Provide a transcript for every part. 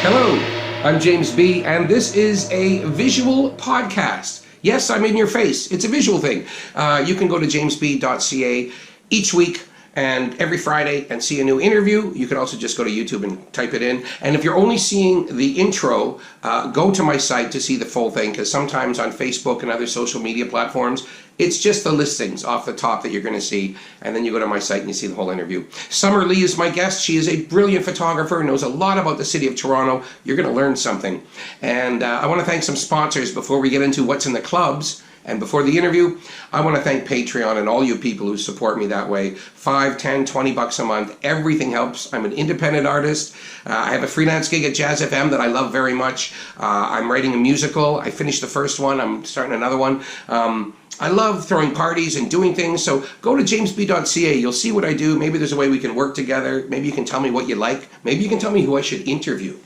Hello, I'm Jaymz Bee, and this is a visual podcast. Yes, I'm in your face. It's a visual thing. You can go to jaymzbee.ca each week and every Friday and see a new interview. You can also just go to YouTube and type it in. And if you're only seeing the intro, go to my site to see the full thing, because sometimes on Facebook and other social media platforms, it's just the listings off the top that you're going to see, and then you go to my site and you see the whole interview. Summer Leigh is my guest. She is a brilliant photographer, knows a lot about the city of Toronto. You're going to learn something. And I want to thank some sponsors before we get into what's in the clubs. And before the interview, I want to thank Patreon and all you people who support me that way. $5, $10, $20 a month. Everything helps. I'm an independent artist. I have a freelance gig at Jazz FM that I love very much. I'm writing a musical. I finished the first one. I'm starting another one. I love throwing parties and doing things, so go to jaymzbee.ca. You'll see what I do. Maybe there's a way we can work together. Maybe you can tell me what you like. Maybe you can tell me who I should interview.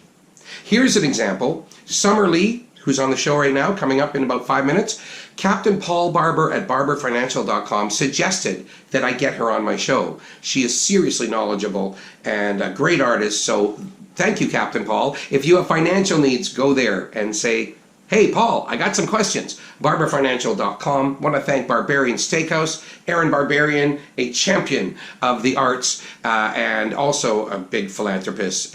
Here's an example. Summer Leigh, who's on the show right now, coming up in about 5 minutes. Captain Paul Barber at barberfinancial.com suggested that I get her on my show. She is seriously knowledgeable and a great artist, so thank you, Captain Paul. If you have financial needs, go there and say, hey, Paul, I got some questions. barberfinancial.com. Want to thank Barbarian Steakhouse. Aaron Barbarian, a champion of the arts and also a big philanthropist.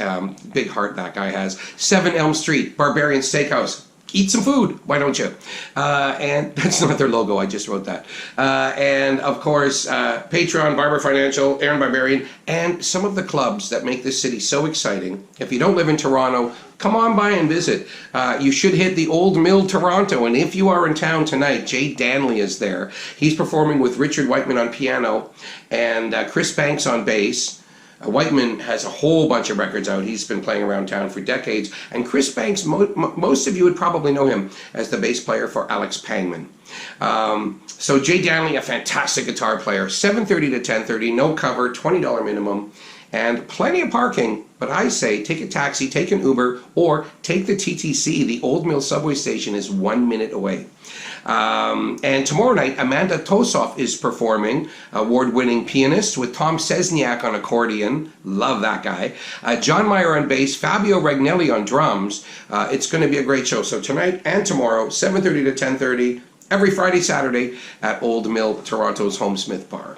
Big heart that guy has. 7 Elm Street, Barbarian Steakhouse. Eat some food, why don't you? And that's not their logo, I just wrote that. And of course, Patreon, Barber Financial, Aaron Barbarian, and some of the clubs that make this city so exciting. If you don't live in Toronto, come on by and visit. You should hit the Old Mill Toronto, and if you are in town tonight, Jay Danley is there. He's performing with Richard Whiteman on piano and Chris Banks on bass. Whiteman has a whole bunch of records out. He's been playing around town for decades. And Chris Banks, most of you would probably know him as the bass player for Alex Pangman. So Jay Danley, a fantastic guitar player, 7:30 to 10:30, no cover, $20 minimum, and plenty of parking. But I say take a taxi, take an Uber, or take the TTC. The Old Mill subway station is 1 minute away. And tomorrow night, Amanda Tosoff is performing, award-winning pianist, with Tom Sesniak on accordion. Love that guy. John Meyer on bass, Fabio Ragnelli on drums. It's going to be a great show. So tonight and tomorrow, 7:30 to 10:30, every Friday, Saturday at Old Mill, Toronto's Home Smith Bar.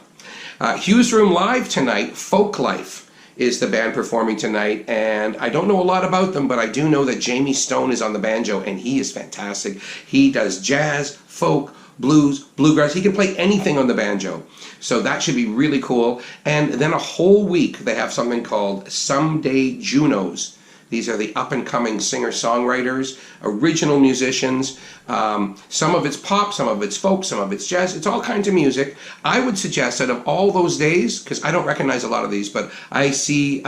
Hughes Room Live tonight, Folk Life is the band performing tonight, and I don't know a lot about them, but I do know that Jamie Stone is on the banjo, and he is fantastic. He does jazz, folk, blues, bluegrass. He can play anything on the banjo, so that should be really cool. And then a whole week they have something called Someday Junos. These are the up-and-coming singer-songwriters, original musicians. Some of it's pop, some of it's folk, some of it's jazz. It's all kinds of music. I would suggest that of all those days, because I don't recognize a lot of these, but I see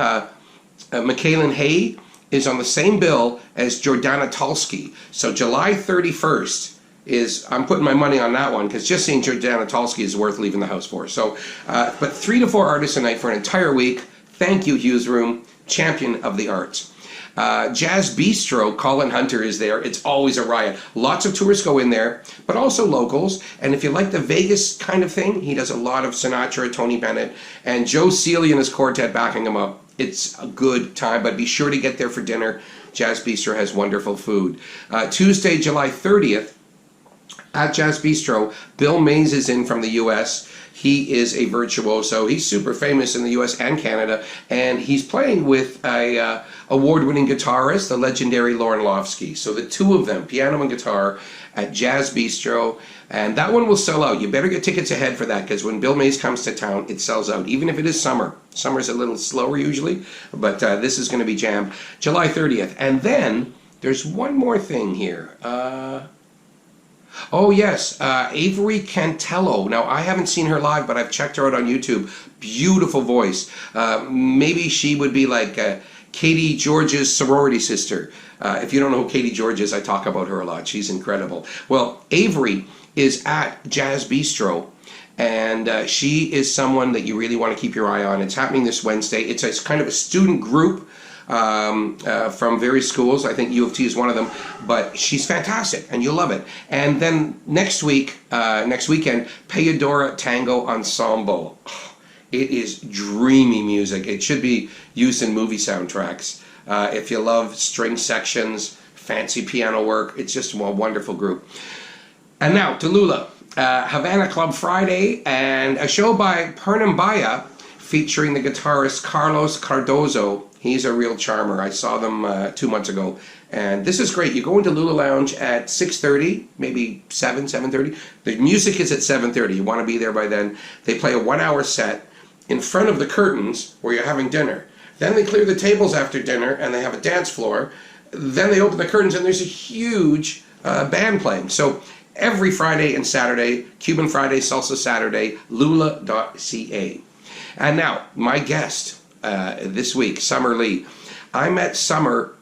Michaelin Hay is on the same bill as Jordana Tulski. So July 31st is, I'm putting my money on that one, because just seeing Jordana Tulski is worth leaving the house for. So, but 3 to 4 artists a night for an entire week. Thank you, Hughes Room, champion of the arts. Jazz Bistro, Colin Hunter is there. It's always a riot. Lots of tourists go in there, but also locals. And if you like the Vegas kind of thing, he does a lot of Sinatra, Tony Bennett, and Joe Seeley and his quartet backing him up. It's a good time, but be sure to get there for dinner. Jazz Bistro has wonderful food. Tuesday, July 30th, at Jazz Bistro, Bill Mays is in from the U.S. He is a virtuoso. He's super famous in the U.S. and Canada, and he's playing with a award-winning guitarist, the legendary Lauren Lofsky. So the two of them, piano and guitar, at Jazz Bistro, and that one will sell out. You better get tickets ahead for that, because when Bill Mays comes to town, it sells out, even if it is summer. Summer's a little slower usually, but this is going to be jammed. July 30th. And then there's one more thing here. Oh yes, Avery Cantello. Now I haven't seen her live, but I've checked her out on YouTube. Beautiful voice. Maybe she would be like Katie George's sorority sister. If you don't know who Katie George is, I talk about her a lot. She's incredible. Well, Avery is at Jazz Bistro, and she is someone that you really want to keep your eye on. It's happening this Wednesday. It's a kind of a student group from various schools. I think U of T is one of them, but she's fantastic and you'll love it. And then next weekend, Payadora Tango Ensemble. It is dreamy music. It should be used in movie soundtracks. If you love string sections, fancy piano work, it's just a wonderful group. And now, Tallulah, Havana Club Friday, and a show by Pernambaya featuring the guitarist Carlos Cardozo. He's a real charmer. I saw them 2 months ago. And this is great. You go into Lula Lounge at 6:30, maybe 7:30. The music is at 7:30. You want to be there by then. They play a 1-hour set in front of the curtains where you're having dinner. Then they clear the tables after dinner and they have a dance floor. Then they open the curtains and there's a huge band playing. So every Friday and Saturday, Cuban Friday, Salsa Saturday, lula.ca. And now, my guest this week, Summer Leigh. I met Summer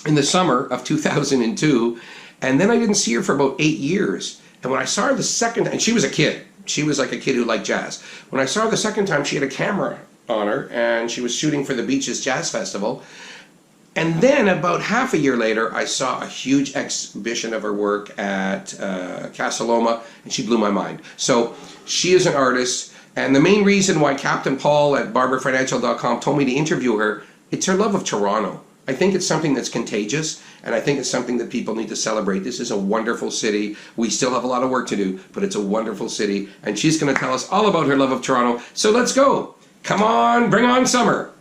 in the summer of 2002, and then I didn't see her for about 8 years. And when I saw her the second time, and she was a kid. She was like a kid who liked jazz. When I saw her the second time, she had a camera on her, and she was shooting for the Beaches Jazz Festival. And then about half a year later, I saw a huge exhibition of her work at Casa Loma, and she blew my mind. So she is an artist, and the main reason why Captain Paul at barberfinancial.com told me to interview her, it's her love of Toronto. I think it's something that's contagious, and I think it's something that people need to celebrate. This is a wonderful city. We still have a lot of work to do, but it's a wonderful city, and she's going to tell us all about her love of Toronto. So let's go. Come on, bring on Summer.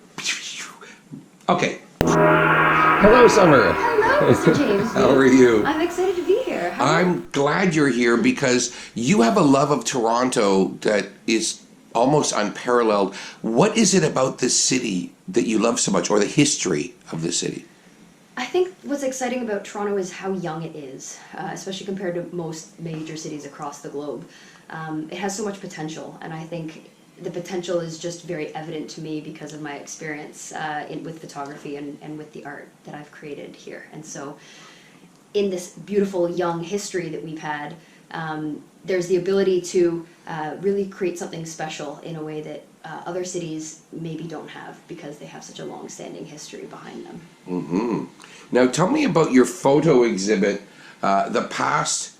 Okay. Hello, Summer. Hello, Mr. Jaymz Bee. How are you? I'm excited to be here. I'm glad you're here because you have a love of Toronto that is almost unparalleled. What is it about this city that you love so much, or the history of the city? I think what's exciting about Toronto is how young it is, especially compared to most major cities across the globe. It has so much potential, and I think the potential is just very evident to me because of my experience with photography and with the art that I've created here. And so in this beautiful young history that we've had, there's the ability to really create something special in a way that other cities maybe don't have because they have such a long-standing history behind them. Mm-hmm. Now tell me about your photo exhibit. The past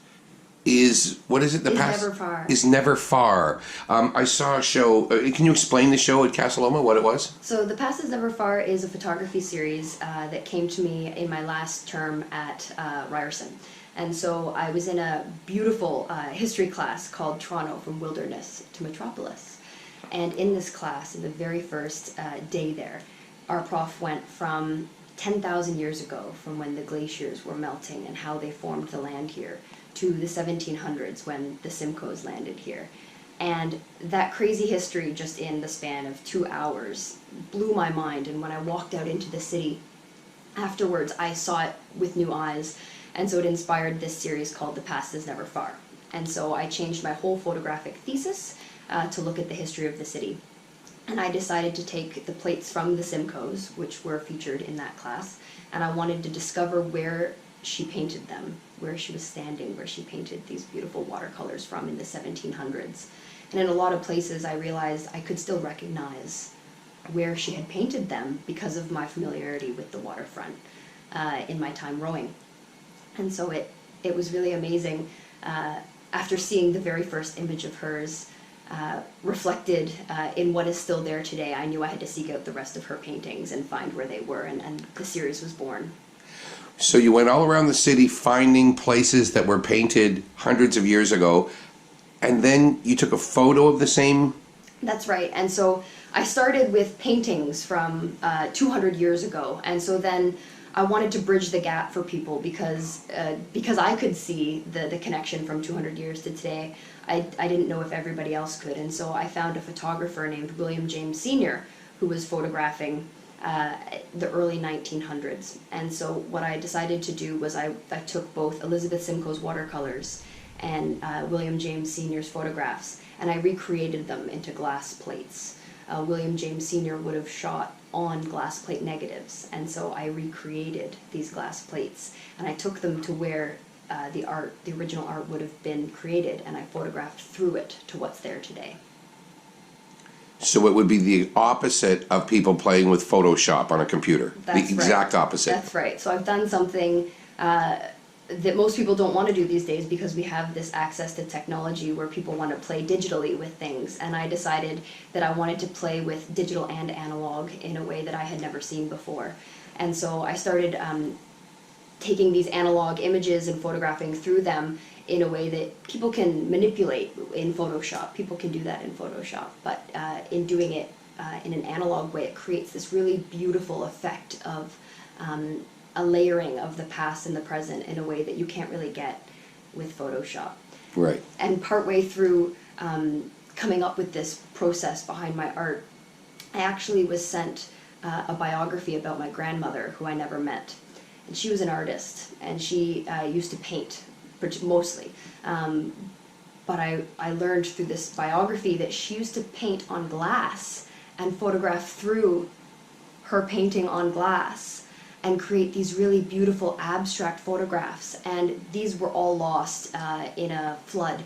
is, what is it? The past never far. Is never far. I saw a show. Can you explain the show at Casa Loma, what it was? So The Past is Never Far is a photography series that came to me in my last term at Ryerson. And so I was in a beautiful history class called Toronto from Wilderness to Metropolis. And in this class, in the very first day there, our prof went from 10,000 years ago, from when the glaciers were melting and how they formed the land here, to the 1700s when the Simcoes landed here. And that crazy history just in the span of 2 hours blew my mind. And when I walked out into the city afterwards, I saw it with new eyes. And so it inspired this series called The Past is Never Far. And so I changed my whole photographic thesis to look at the history of the city. And I decided to take the plates from the Simcoes, which were featured in that class, and I wanted to discover where she painted them, where she was standing, where she painted these beautiful watercolors from in the 1700s. And in a lot of places I realized I could still recognize where she had painted them because of my familiarity with the waterfront in my time rowing. And so it was really amazing. After seeing the very first image of hers reflected in what is still there today, I knew I had to seek out the rest of her paintings and find where they were, and the series was born. So you went all around the city finding places that were painted hundreds of years ago, and then you took a photo of the same? That's right. And so I started with paintings from 200 years ago, and so then I wanted to bridge the gap for people because I could see the connection from 200 years to today. I didn't know if everybody else could, and so I found a photographer named William James Sr. who was photographing the early 1900s. And so what I decided to do was I took both Elizabeth Simcoe's watercolors and William James Sr.'s photographs, and I recreated them into glass plates. William James Sr. would have shot on glass plate negatives, and so I recreated these glass plates, and I took them to where the original art would have been created, and I photographed through it to what's there today. So it would be the opposite of people playing with Photoshop on a computer. That's the exact opposite. That's right. So I've done something that most people don't want to do these days because we have this access to technology where people want to play digitally with things, and I decided that I wanted to play with digital and analog in a way that I had never seen before. And so I started taking these analog images and photographing through them in a way that people can manipulate in Photoshop. People can do that in Photoshop, but in doing it in an analog way, it creates this really beautiful effect of a layering of the past and the present in a way that you can't really get with Photoshop. Right. And partway through coming up with this process behind my art, I actually was sent a biography about my grandmother, who I never met. And she was an artist, and she used to paint, mostly. But I learned through this biography that she used to paint on glass and photograph through her painting on glass and create these really beautiful abstract photographs. And these were all lost in a flood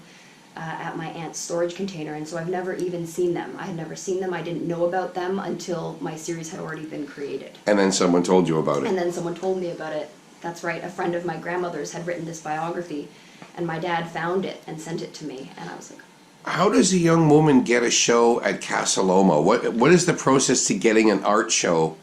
at my aunt's storage container, and so I've never even seen them. I had never seen them. I didn't know about them until my series had already been created. And then someone told you about it. And then someone told me about it. That's right. A friend of my grandmother's had written this biography, and my dad found it and sent it to me, and I was like, how does a young woman get a show at Casa Loma? What is the process to getting an art show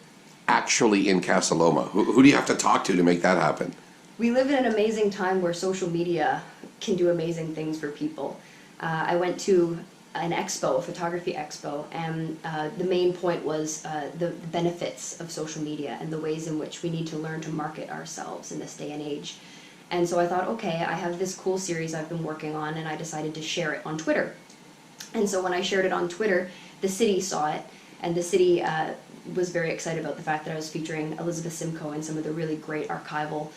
actually in Casa Loma? Who do you have to talk to make that happen? we live in an amazing time where social media can do amazing things for people. I went to an expo, a photography expo, and the main point was the benefits of social media and the ways in which we need to learn to market ourselves in this day and age. And so I thought, okay, I have this cool series I've been working on, and I decided to share it on Twitter. And so when I shared it on Twitter, the city saw it, and the city was very excited about the fact that I was featuring Elizabeth Simcoe and some of the really great archival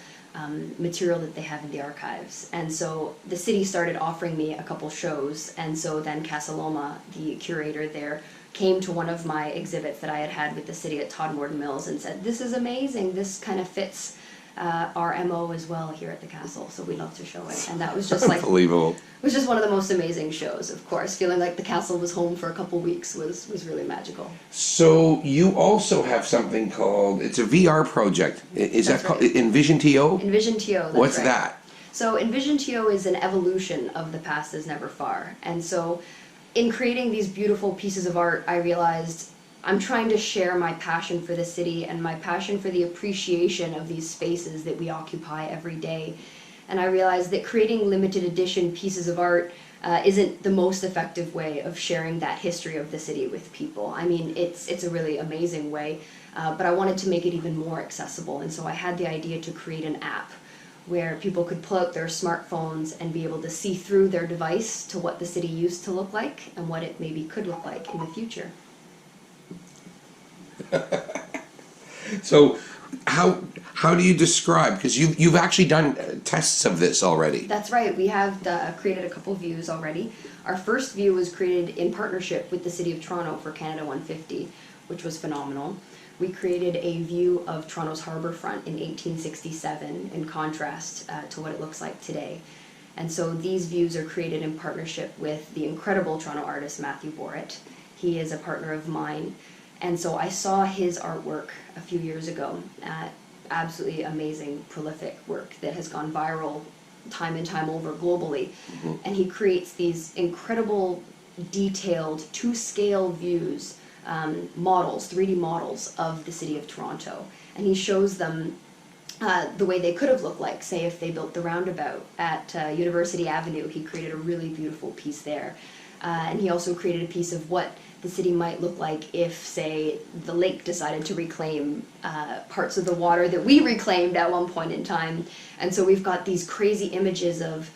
material that they have in the archives. And so the city started offering me a couple shows, and so then Casa Loma, the curator there, came to one of my exhibits that I had had with the city at Todd Morton Mills and said, this is amazing, this kind of fits our MO as well here at the castle, so we'd love to show it. And that was just like unbelievable. It was just one of the most amazing shows, of course. Feeling like the castle was home for a couple weeks was really magical. So you also have something called, it's a VR project. Is That's that called right. Envision TO? Envision TO, that's What's right. that? So Envision TO is an evolution of The Past Is Never Far. And so in creating these beautiful pieces of art, I realized I'm trying to share my passion for the city and my passion for the appreciation of these spaces that we occupy every day. And I realized that creating limited edition pieces of art isn't the most effective way of sharing that history of the city with people. I mean, it's a really amazing way, but I wanted to make it even more accessible. And so I had the idea to create an app where people could pull out their smartphones and be able to see through their device to what the city used to look like and what it maybe could look like in the future. So how do you describe, because you've actually done tests of this already. That's right. We have created a couple views already. Our first view was created in partnership with the City of Toronto for Canada 150, which was phenomenal. We created a view of Toronto's harbour front in 1867 in contrast to what it looks like today. And so these views are created in partnership with the incredible Toronto artist Matthew Borrett. He is a partner of mine. And so I saw his artwork a few years ago, absolutely amazing, prolific work that has gone viral time and time over globally. Mm-hmm. And he creates these incredible, detailed, to-scale views, models, 3D models of the city of Toronto. And he shows them the way they could have looked like, say if they built the roundabout at University Avenue. He created a really beautiful piece there. And he also created a piece of what the city might look like if, say, the lake decided to reclaim parts of the water that we reclaimed at one point in time. And so we've got these crazy images of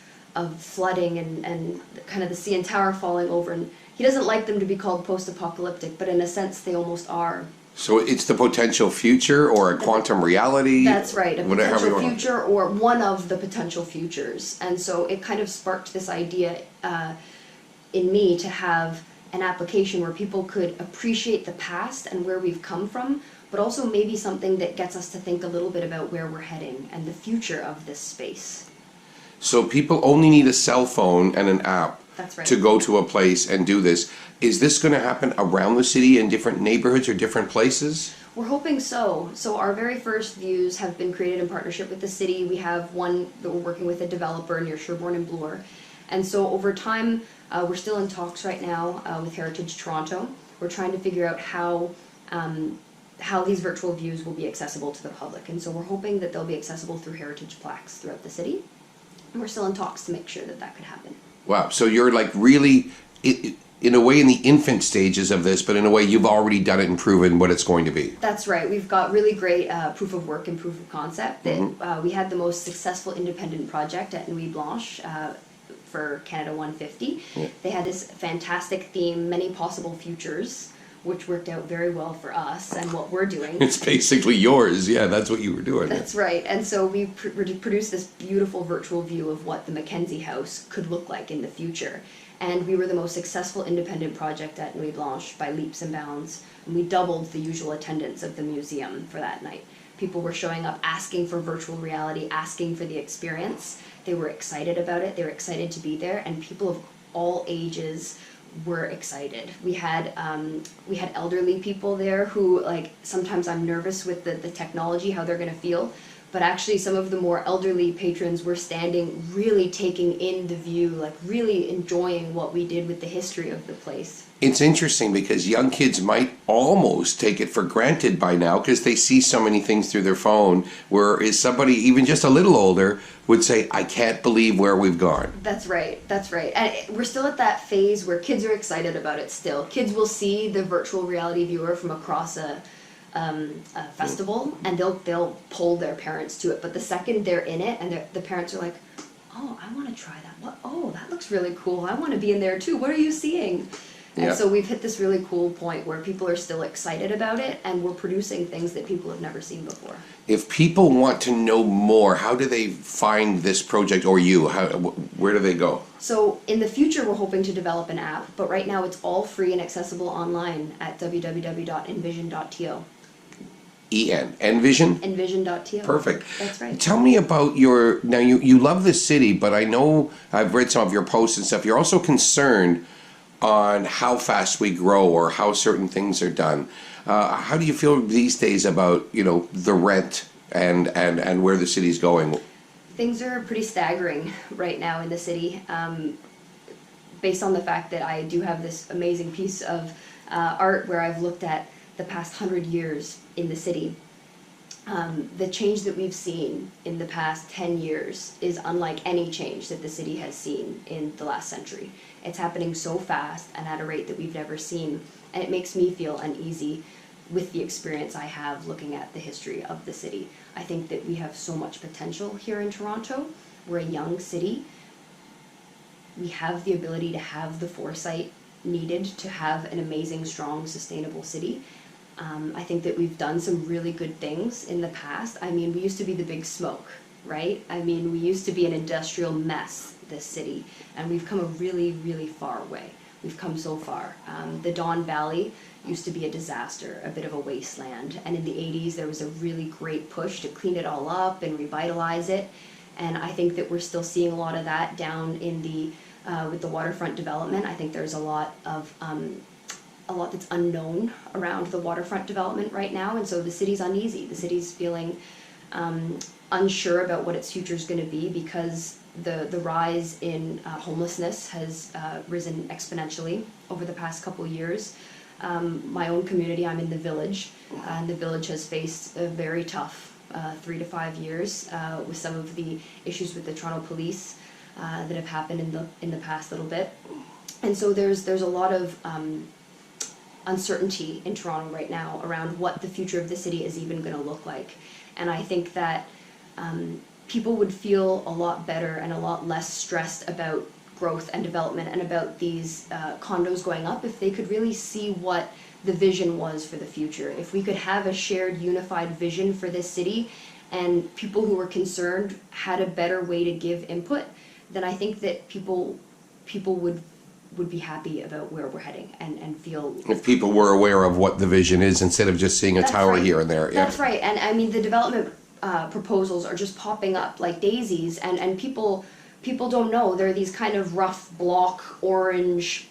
flooding and kind of the CN Tower falling over. And he doesn't like them to be called post-apocalyptic, but in a sense they almost are. So it's the potential future or a quantum reality? That's right, a potential whatever. Future or one of the potential futures. And so it kind of sparked this idea in me to have an application where people could appreciate the past and where we've come from, but also maybe something that gets us to think a little bit about where we're heading and the future of this space. So people only need a cell phone and an app. That's right. To go to a place and do this. Is this going to happen around the city in different neighborhoods or different places? We're hoping so. So our very first views have been created in partnership with the city. We have one that we're working with a developer near Sherbourne and Bloor. And so over time, we're still in talks right now with Heritage Toronto. We're trying to figure out how how these virtual views will be accessible to the public. And so we're hoping that they'll be accessible through heritage plaques throughout the city. And we're still in talks to make sure that that could happen. Wow. So you're like really, in a way, in the infant stages of this, but in a way you've already done it and proven what it's going to be. That's right. We've got really great proof of work and proof of concept. That we had the most successful independent project at Nuit Blanche for Canada 150. Yeah. They had this fantastic theme, many possible futures, which worked out very well for us and what we're doing. It's basically yours. Yeah, that's what you were doing. That's right. And so we produced this beautiful virtual view of what the Mackenzie House could look like in the future. And we were the most successful independent project at Nuit Blanche by leaps and bounds. And we doubled the usual attendance of the museum for that night. People were showing up asking for virtual reality, asking for the experience. They were excited about it. They were excited to be there. And people of all ages were excited. We had elderly people there who, like, sometimes I'm nervous with the technology, how they're going to feel. But actually some of the more elderly patrons were standing, really taking in the view, like really enjoying what we did with the history of the place. It's interesting because young kids might almost take it for granted by now because they see so many things through their phone, whereas somebody even just a little older would say, I can't believe where we've gone. That's right, that's right. And we're still at that phase where kids are excited about it still. Kids will see the virtual reality viewer from across a festival, and they'll pull their parents to it. But the second they're in it, and the parents are like, "Oh, I want to try that. What? Oh, that looks really cool. I want to be in there too. What are you seeing?" And Yeah. so we've hit this really cool point where people are still excited about it, and we're producing things that people have never seen before. If people want to know more, how do they find this project or you? Where do they go? So in the future, we're hoping to develop an app, but right now it's all free and accessible online at www.envision.to. Envision? Envision.to. Perfect. That's right. Tell me about now you love this city, but I know I've read some of your posts and stuff. You're also concerned on how fast we grow or how certain things are done. How do you feel these days about, the rent and where the city's going? Things are pretty staggering right now in the city, based on the fact that I do have this amazing piece of art where I've looked at the past 100 years in the city. The change that we've seen in the past 10 years is unlike any change that the city has seen in the last century. It's happening so fast and at a rate that we've never seen, and it makes me feel uneasy with the experience I have looking at the history of the city. I think that we have so much potential here in Toronto. We're a young city. We have the ability to have the foresight needed to have an amazing, strong, sustainable city. I think that we've done some really good things in the past. I mean, we used to be the big smoke, right? I mean, we used to be an industrial mess, this city, and we've come a really, really far way. We've come so far. The Don Valley used to be a disaster, a bit of a wasteland, and in the 80s there was a really great push to clean it all up and revitalize it, and I think that we're still seeing a lot of that down in the with the waterfront development. I think there's a lot that's unknown around the waterfront development right now, and so the city's uneasy. The city's feeling unsure about what its future is going to be because the rise in homelessness has risen exponentially over the past couple of years. My own community, I'm in the Village, and the Village has faced a very tough 3 to 5 years with some of the issues with the Toronto Police that have happened in the past little bit. And so there's a lot of uncertainty in Toronto right now around what the future of the city is even going to look like. And I think that people would feel a lot better and a lot less stressed about growth and development and about these condos going up if they could really see what the vision was for the future. If we could have a shared unified vision for this city and people who were concerned had a better way to give input, then I think that people would be happy about where we're heading and feel... If people were aware of what the vision is instead of just seeing a tower right. here and there. Yeah. That's right. And I mean, the development proposals are just popping up like daisies, and people don't know. They're these kind of rough block orange,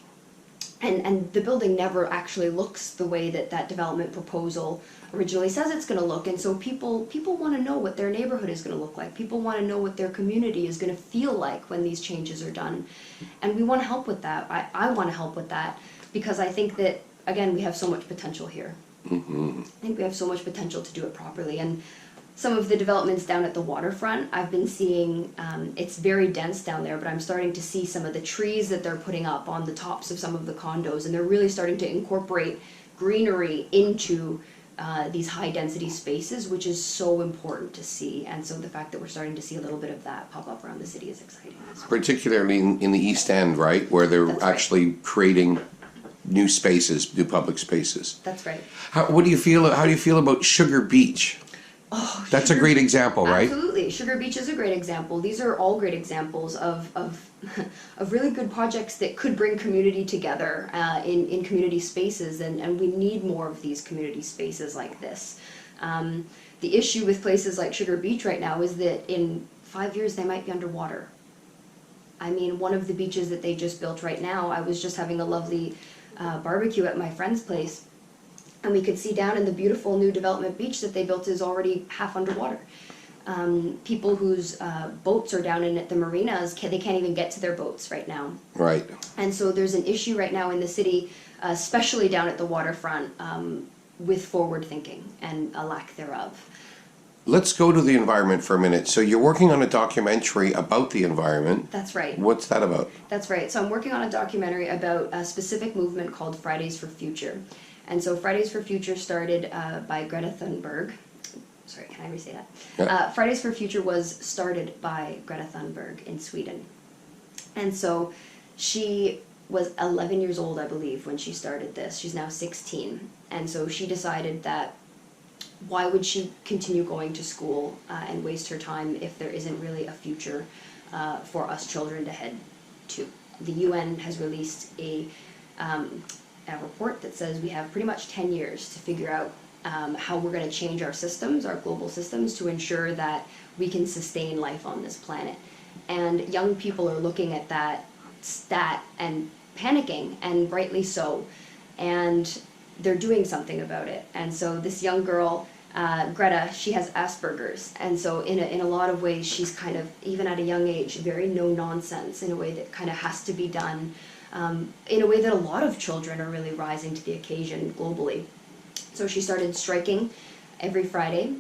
and the building never actually looks the way that development proposal originally says it's going to look. And so people want to know what their neighborhood is going to look like. People want to know what their community is going to feel like when these changes are done. And we want to help with that. I want to help with that because I think that, again, we have so much potential here. I think we have so much potential to do it properly. And some of the developments down at the waterfront, I've been seeing, it's very dense down there, but I'm starting to see some of the trees that they're putting up on the tops of some of the condos, and they're really starting to incorporate greenery into these high density spaces, which is so important to see. And so the fact that we're starting to see a little bit of that pop up around the city is exciting. Particularly in the East End, right, where they're That's right. actually creating new spaces, new public spaces. That's right. How do you feel about Sugar Beach? Oh, That's a great example, right? Absolutely. Sugar Beach is a great example. These are all great examples of of really good projects that could bring community together in community spaces, and we need more of these community spaces like this. The issue with places like Sugar Beach right now is that in 5 years they might be underwater. I mean, one of the beaches that they just built right now, I was just having a lovely barbecue at my friend's place, and we could see down in the beautiful new development beach that they built is already half underwater. People whose boats are down in at the marinas, they can't even get to their boats right now. Right. And so there's an issue right now in the city, especially down at the waterfront, with forward thinking and a lack thereof. Let's go to the environment for a minute. So you're working on a documentary about the environment. That's right. What's that about? That's right. So I'm working on a documentary about a specific movement called Fridays for Future. And so Fridays for Future started by Greta Thunberg. Sorry, can I re-say that? Yeah. Fridays for Future was started by Greta Thunberg in Sweden. And so she was 11 years old, I believe, when she started this. She's now 16. And so she decided that why would she continue going to school and waste her time if there isn't really a future for us children to head to? The UN has released a report that says we have pretty much 10 years to figure out how we're going to change our systems, our global systems, to ensure that we can sustain life on this planet. And young people are looking at that stat and panicking, and rightly so. And they're doing something about it. And so this young girl, Greta, she has Asperger's. And so in a lot of ways, she's kind of, even at a young age, very no-nonsense in a way that kind of has to be done, in a way that a lot of children are really rising to the occasion globally. So she started striking every Friday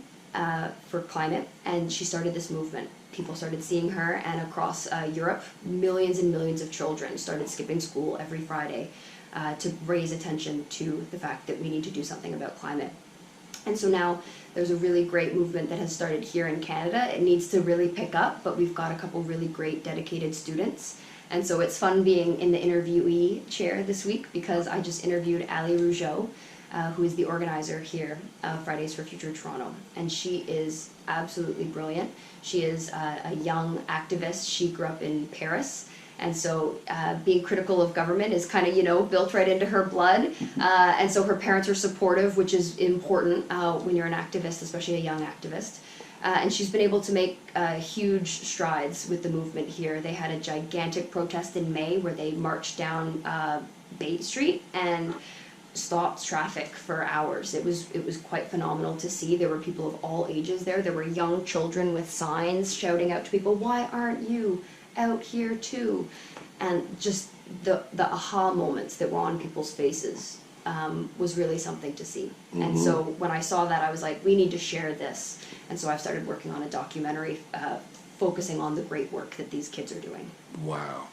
for climate, and she started this movement. People started seeing her, and across Europe, millions and millions of children started skipping school every Friday to raise attention to the fact that we need to do something about climate. And so now there's a really great movement that has started here in Canada. It needs to really pick up, but we've got a couple really great dedicated students. And so it's fun being in the interviewee chair this week, because I just interviewed Ali Rougeau, who is the organizer here of Fridays for Future Toronto. And she is absolutely brilliant. She is a young activist. She grew up in Paris. And so being critical of government is kind of, built right into her blood. And so her parents are supportive, which is important when you're an activist, especially a young activist. And she's been able to make huge strides with the movement here. They had a gigantic protest in May where they marched down Bay Street and stopped traffic for hours. It was quite phenomenal to see. There were people of all ages there. There were young children with signs shouting out to people, "Why aren't you out here too?" And just the aha moments that were on people's faces was really something to see. Mm-hmm. And so when I saw that, I was like, we need to share this. And so I've started working on a documentary focusing on the great work that these kids are doing. Wow.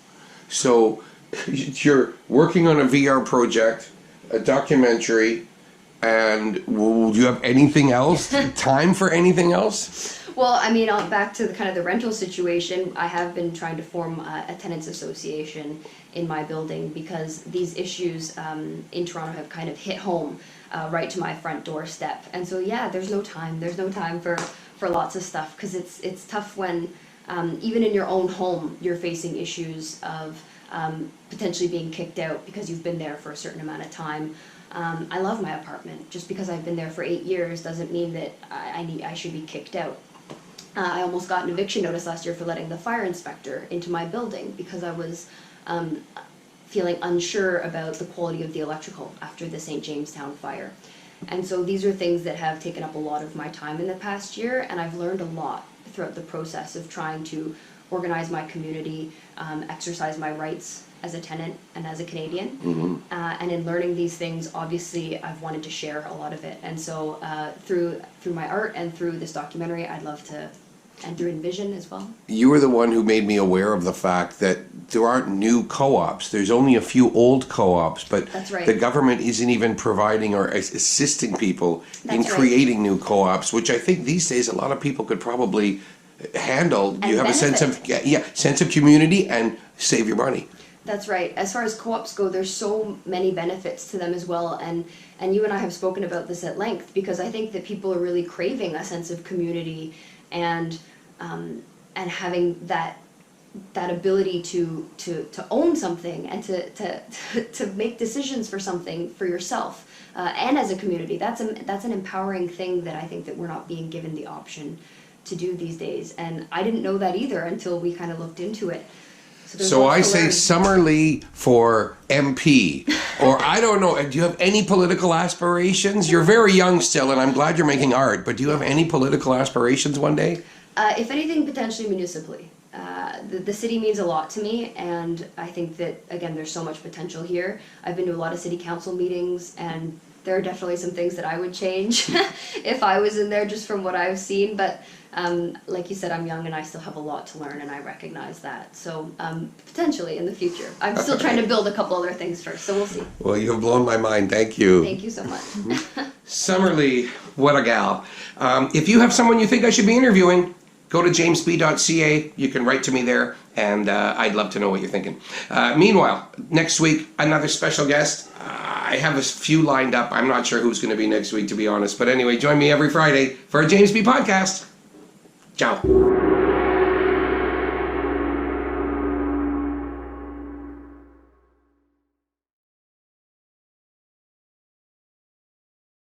So you're working on a VR project, a documentary, and do you have anything else? Time for anything else? Well, I mean, back to the rental situation, I have been trying to form a tenants association in my building, because these issues in Toronto have kind of hit home right to my front doorstep. And so, yeah, there's no time for lots of stuff, because it's tough when even in your own home you're facing issues of potentially being kicked out because you've been there for a certain amount of time. I love my apartment. Just because I've been there for 8 years doesn't mean that I should be kicked out. I almost got an eviction notice last year for letting the fire inspector into my building because I was feeling unsure about the quality of the electrical after the St. Jamestown fire. And so these are things that have taken up a lot of my time in the past year, and I've learned a lot throughout the process of trying to organize my community, exercise my rights as a tenant and as a Canadian. And in learning these things, obviously, I've wanted to share a lot of it. And so through my art and through this documentary, I'd love to, and through Envision as well. You were the one who made me aware of the fact that there aren't new co-ops. There's only a few old co-ops, but That's right. the government isn't even providing or assisting people in That's right. creating new co-ops, which I think these days a lot of people could probably handle. And You have benefit. a sense of community and save your money. That's right. As far as co-ops go, there's so many benefits to them as well, and you and I have spoken about this at length, because I think that people are really craving a sense of community and having that ability to own something and to make decisions for something for yourself and as a community. That's an empowering thing that I think that we're not being given the option to do these days, and I didn't know that either until we kind of looked into it. There's So lots I to say learn. Summer Leigh for MP, or I don't know, do you have any political aspirations? You're very young still, and I'm glad you're making art, but do you have any political aspirations one day? If anything, potentially municipally. The city means a lot to me, and I think that, again, there's so much potential here. I've been to a lot of city council meetings, and there are definitely some things that I would change if I was in there, just from what I've seen. But like you said, I'm young and I still have a lot to learn, and I recognize that. So potentially in the future. I'm still trying to build a couple other things first, so we'll see. Well, you have blown my mind. Thank you. Thank you so much. Summer Leigh, what a gal. If you have someone you think I should be interviewing, go to jaymzbee.ca. You can write to me there, and I'd love to know what you're thinking. Meanwhile, next week, another special guest. I have a few lined up. I'm not sure who's going to be next week, to be honest. But anyway, join me every Friday for a Jaymz Bee Podcast. Ciao.